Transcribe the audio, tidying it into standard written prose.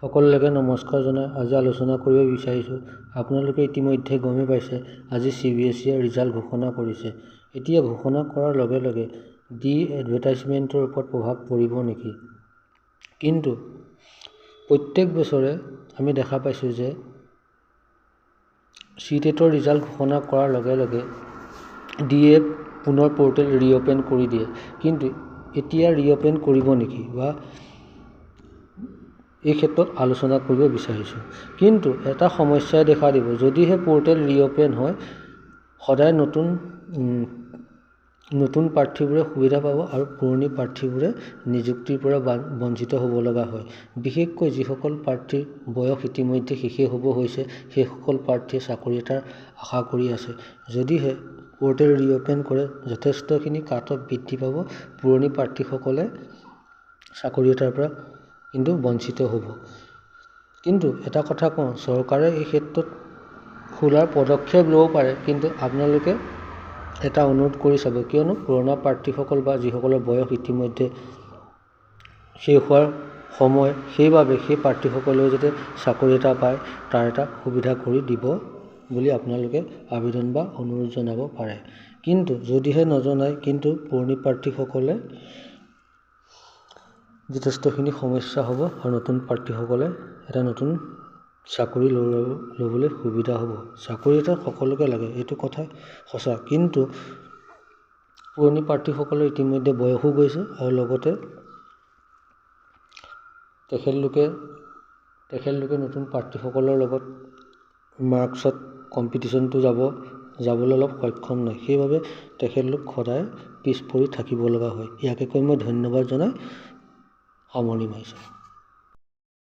সকলোকে নমস্কাৰ জনাই আজি আলোচনা কৰিব বিচাৰিছোঁ। আপোনালোকে ইতিমধ্যে গমেই পাইছে আজি CBSE ৰিজাল্ট ঘোষণা কৰিছে। এতিয়া ঘোষণা কৰাৰ লগে লগে এডভাৰটাইজমেণ্টৰ ওপৰত প্ৰভাৱ পৰিব নেকি? কিন্তু প্ৰত্যেক বছৰে আমি দেখা পাইছোঁ যে CTETৰ ৰিজাল্ট ঘোষণা কৰাৰ লগে লগে পুনৰ পৰ্টেল ৰিঅ'পেন কৰি দিয়ে। কিন্তু এতিয়া ৰিঅ'পেন কৰিব নেকি বা এই ক্ষেত্ৰত আলোচনা কৰিব বিচাৰিছোঁ। কিন্তু এটা সমস্যাই দেখা দিব, যদিহে পৰ্টেল ৰিঅ'পেন হয় সদায় নতুন প্ৰাৰ্থীবোৰে সুবিধা পাব আৰু পুৰণি প্ৰাৰ্থীবোৰে নিযুক্তিৰ পৰা বঞ্চিত হ'ব লগা হয়। বিশেষকৈ যিসকল প্ৰাৰ্থীৰ বয়স ইতিমধ্যে শেষেই হ'ব হৈছে সেইসকল প্ৰাৰ্থীয়ে চাকৰি এটাৰ আশা কৰি আছে। যদিহে পৰ্টেল ৰিঅ'পেন কৰে যথেষ্টখিনি কাট অফ বৃদ্ধি পাব, পুৰণি প্ৰাৰ্থীসকলে চাকৰি এটাৰ পৰা কিন্তু বঞ্চিত হ'ব। কিন্তু এটা কথা কওঁ, চৰকাৰে এই ক্ষেত্ৰত খোলাৰ পদক্ষেপ ল'ব পাৰে, কিন্তু আপোনালোকে এটা অনুৰোধ কৰি চাব, কিয়নো পুৰণা প্ৰাৰ্থীসকল বা যিসকলৰ বয়স ইতিমধ্যে শেষ হোৱাৰ সময়, সেইবাবে সেই প্ৰাৰ্থীসকলেও যাতে চাকৰি এটা পায় তাৰ এটা সুবিধা কৰি দিব বুলি আপোনালোকে আবেদন বা অনুৰোধ জনাব পাৰে। কিন্তু যদিহে নজনায়, কিন্তু পুৰণি প্ৰাৰ্থীসকলে যথেষ্টখিনি সমস্যা হ'ব আৰু নতুন প্ৰাৰ্থীসকলে এটা নতুন চাকৰি ল'বলৈ সুবিধা হ'ব। চাকৰি এটা সকলোকে লাগে, এইটো কথা সঁচা, কিন্তু পুৰণি প্ৰাৰ্থীসকলৰ ইতিমধ্যে বয়সো গৈছে আৰু লগতে তেখেতলোকে নতুন প্ৰাৰ্থীসকলৰ লগত মাৰ্কছত কম্পিটিশ্যনটো যাবলৈ অলপ সক্ষম নহয়। সেইবাবে তেখেতলোক সদায় পিছ পৰি থাকিব লগা হয়। ইয়াকে কৈ মই ধন্যবাদ জনাই সামৰণি মাৰিছোঁ।